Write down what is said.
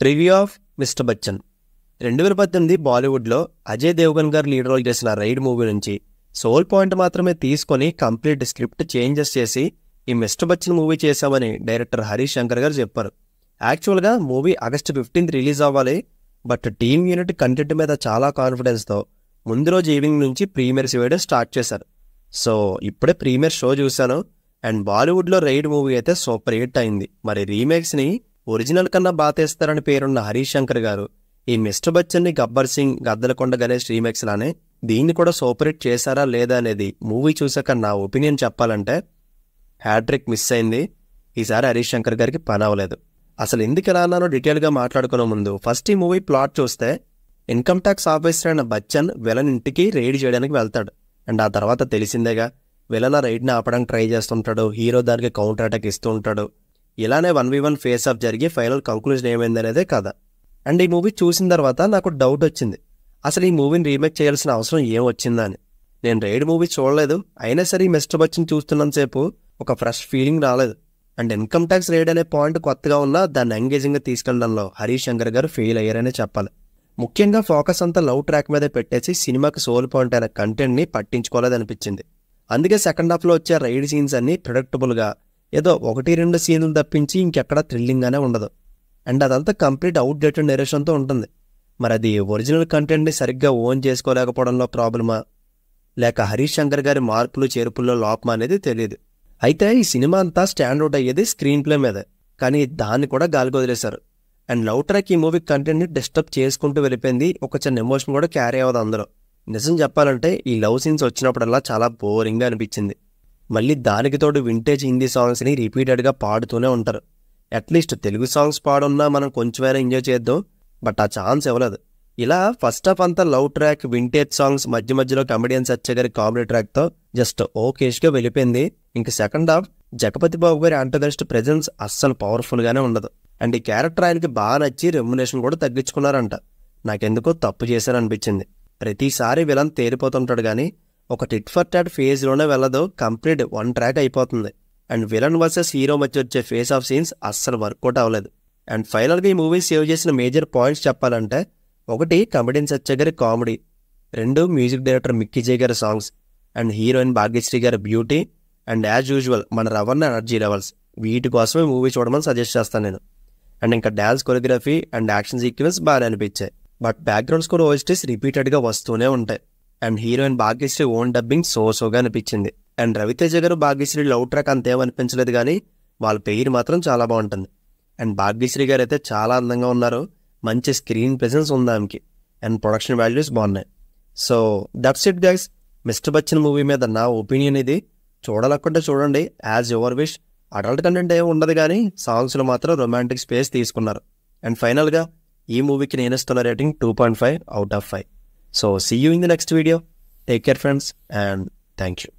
Preview of mister Bachchan 2018 బాలీవుడ్లో అజయ్ దేవ్గన్ గారు lead role చేసిన రైడ్ మూవీ నుంచి సోల్ పాయింట్ మాత్రమే తీసుకొని కంప్లీట్ స్క్రిప్ట్ చేంజెస్ చేసి ఈ మిస్టర్ బచ్చన్ మూవీ చేశామని డైరెక్టర్ హరీష్ శంకర్ గారు చెప్పారు. యాక్చువల్గా మూవీ August 15 రిలీజ్ అవ్వాలి, బట్ టీమ్ యూనిట్ కంటెంట్ మీద చాలా కాన్ఫిడెన్స్తో ముందు రోజు ఈవినింగ్ నుంచి ప్రీమియర్స్ వేయడం స్టార్ట్ చేశారు. సో ఇప్పుడే ప్రీమియర్ షో చూశాను అండ్ బాలీవుడ్లో రైడ్ మూవీ అయితే సూపర్ హిట్ అయింది. మరి రీమేక్స్ని ఒరిజినల్ కన్నా బాగా తీస్తారని పేరున్న హరీష్ శంకర్ గారు ఈ మిస్టర్ బచ్చన్ని గబ్బర్ సింగ్, గద్దలకొండ గణేష్ రీమేక్స్ లానే దీన్ని కూడా సూపర్ హిట్ చేశారా లేదా అనేది మూవీ చూసాక నా ఒపీనియన్ చెప్పాలంటే హ్యాట్రిక్ మిస్ అయింది. ఈసారి హరీష్ శంకర్ గారికి పని అవ్వలేదు. అసలు ఎందుకు ఎలా అన్నానో డీటెయిల్గా మాట్లాడుకునే ముందు ఫస్ట్ ఈ మూవీ ప్లాట్ చూస్తే ఇన్కమ్ ట్యాక్స్ ఆఫీసర్ అయిన బచ్చన్ విలన్ ఇంటికి రైడ్ చేయడానికి వెళ్తాడు అండ్ ఆ తర్వాత తెలిసిందేగా విలన్ ఆ రైడ్ని ఆపడానికి ట్రై చేస్తుంటాడు, హీరో దానికి కౌంటర్ అటాక్ ఇస్తూ ఉంటాడు. ఇలానే 1v1 ఫేస్ ఆఫ్ జరిగి ఫైనల్ కంక్లూజన్ ఏమైందనేదే కథ. అండ్ ఈ మూవీ చూసిన తర్వాత నాకు డౌట్ వచ్చింది, అసలు ఈ మూవీని రీమేక్ చేయాల్సిన అవసరం ఏం వచ్చిందా అని. నేను రైడ్ మూవీ చూడలేదు, అయినా సరే ఈ మిస్టర్ బచ్చన్ చూస్తున్నంతసేపు ఒక ఫ్రెష్ ఫీలింగ్ రాలేదు. అండ్ ఇన్కమ్ ట్యాక్స్ రైడ్ అనే పాయింట్ కొత్తగా ఉన్నా దాన్ని ఎంగేజింగ్గా తీసుకెళ్లడంలో హరీష్ శంకర్ గారు ఫెయిల్ అయ్యారనే చెప్పాలి. ముఖ్యంగా ఫోకస్ అంతా లవ్ ట్రాక్ మీదే పెట్టేసి సినిమాకి సోల్ పాయింట్ అయిన కంటెంట్ని పట్టించుకోలేదనిపించింది. అందుకే సెకండ్ హాఫ్లో వచ్చే రైడ్ సీన్స్ అన్ని ప్రెడిక్టబుల్గా ఏదో 1-2 సీన్లు తప్పించి ఇంకెక్కడా థ్రిల్లింగ్గానే ఉండదు. అండ్ అదంతా కంప్లీట్ అవుట్డేటెడ్ నెరేషన్తో ఉంటుంది. మరి అది ఒరిజినల్ కంటెంట్ని సరిగ్గా ఓన్ చేసుకోలేకపోవడంలో ప్రాబ్లమా, లేక హరీష్ శంకర్ గారి మార్పులు చేర్పుల్లో లోపమా అనేది తెలియదు. అయితే ఈ సినిమా అంతా స్టాండ్అవుట్ అయ్యేది స్క్రీన్ ప్లే మీదే, కానీ దాన్ని కూడా గాలికి వదిలేశారు. అండ్ లవ్ ట్రాక్ ఈ మూవీ కంటెంట్ని డిస్టర్బ్ చేసుకుంటూ వెళ్ళిపోయింది. ఒక చిన్న ఎమోషన్ కూడా క్యారీ అవ్వదు అందులో. నిజం చెప్పాలంటే ఈ లవ్ సీన్స్ వచ్చినప్పుడల్లా చాలా బోరింగ్గా అనిపించింది. మళ్ళీ దానికి తోడు వింటేజ్ హిందీ సాంగ్స్ని రిపీటెడ్గా పాడుతూనే ఉంటారు. అట్లీస్ట్ తెలుగు సాంగ్స్ పాడున్నా మనం కొంచెమైనా ఎంజాయ్ చేద్దాం, బట్ ఆ ఛాన్స్ ఇవ్వలేదు. ఇలా ఫస్ట్ హాఫ్ అంతా లవ్ ట్రాక్, వింటేజ్ సాంగ్స్, మధ్య మధ్యలో కమెడియన్ సత్య గారి కామెడీ ట్రాక్తో జస్ట్ ఓకేష్గా వెళ్ళిపోయింది. ఇంక సెకండ్ హాఫ్ జగపతి బాబు గారి అంటగనిస్ట్ ప్రెజెన్స్ అస్సలు పవర్ఫుల్గానే ఉండదు. అండ్ ఈ క్యారెక్టర్ ఆయనకి బాగా నచ్చి రెమ్యునేషన్ కూడా తగ్గించుకున్నారంట. నాకెందుకో తప్పు చేశారనిపించింది. ప్రతిసారి విలన్ తేలిపోతుంటాడు కానీ ఒక టిట్ ఫర్ టాట్ ఫేజ్లోనే వెళ్ళదు, కంప్లీట్ వన్ ట్రాక్ అయిపోతుంది. అండ్ విలన్ వర్సెస్ హీరో మధ్య వచ్చే ఫేస్ ఆఫ్ సీన్స్ అస్సలు వర్కౌట్ అవ్వలేదు. అండ్ ఫైనల్గా ఈ మూవీ సేవ్ చేసిన మేజర్ పాయింట్స్ చెప్పాలంటే 1 కమెడియన్ సత్య గారి కామెడీ, 2 మ్యూజిక్ డైరెక్టర్ మిక్కీ జే గారి సాంగ్స్, అండ్ హీరోయిన్ భాగ్యశ్రీ గారి బ్యూటీ, అండ్ యాజ్ యూజువల్ మన రవణ ఎనర్జీ లెవెల్స్. వీటి కోసమే మూవీ చూడమని సజెస్ట్ చేస్తాను నేను. అండ్ ఇంకా dance choreography and action sequence బాగా అనిపించాయి, బట్ బ్యాక్గ్రౌండ్ స్కోర్ ఓఎస్టీస్ రిపీటెడ్గా వస్తూనే ఉంటాయి. And heroine Bhagyashree own dubbing సోగా అనిపించింది. అండ్ రవితేజ గారు భాగ్యశ్రీ లవ్ ట్రాక్ అంతేమనిపించలేదు కానీ వాళ్ళ పేరు మాత్రం చాలా బాగుంటుంది. అండ్ భాగ్యశ్రీ గారు అయితే చాలా అందంగా ఉన్నారు, మంచి స్క్రీన్ ప్రెసెన్స్ ఉంది ఆమెకి, అండ్ ప్రొడక్షన్ వాల్యూస్ బాగున్నాయి. So that's it guys, mister Bachchan movie మీద నా ఒపీనియన్ ఇది. చూడాలనుకుంటే చూడండి, as your wish. Adult content ఏమి ఉండదు కానీ సాంగ్స్లో మాత్రం రొమాంటిక్ స్పేస్ తీసుకున్నారు. అండ్ ఫైనల్గా ఈ మూవీకి నేను ఇస్తున్న rating 2.5 out of 5. So see you in the next video. Take care friends and thank you.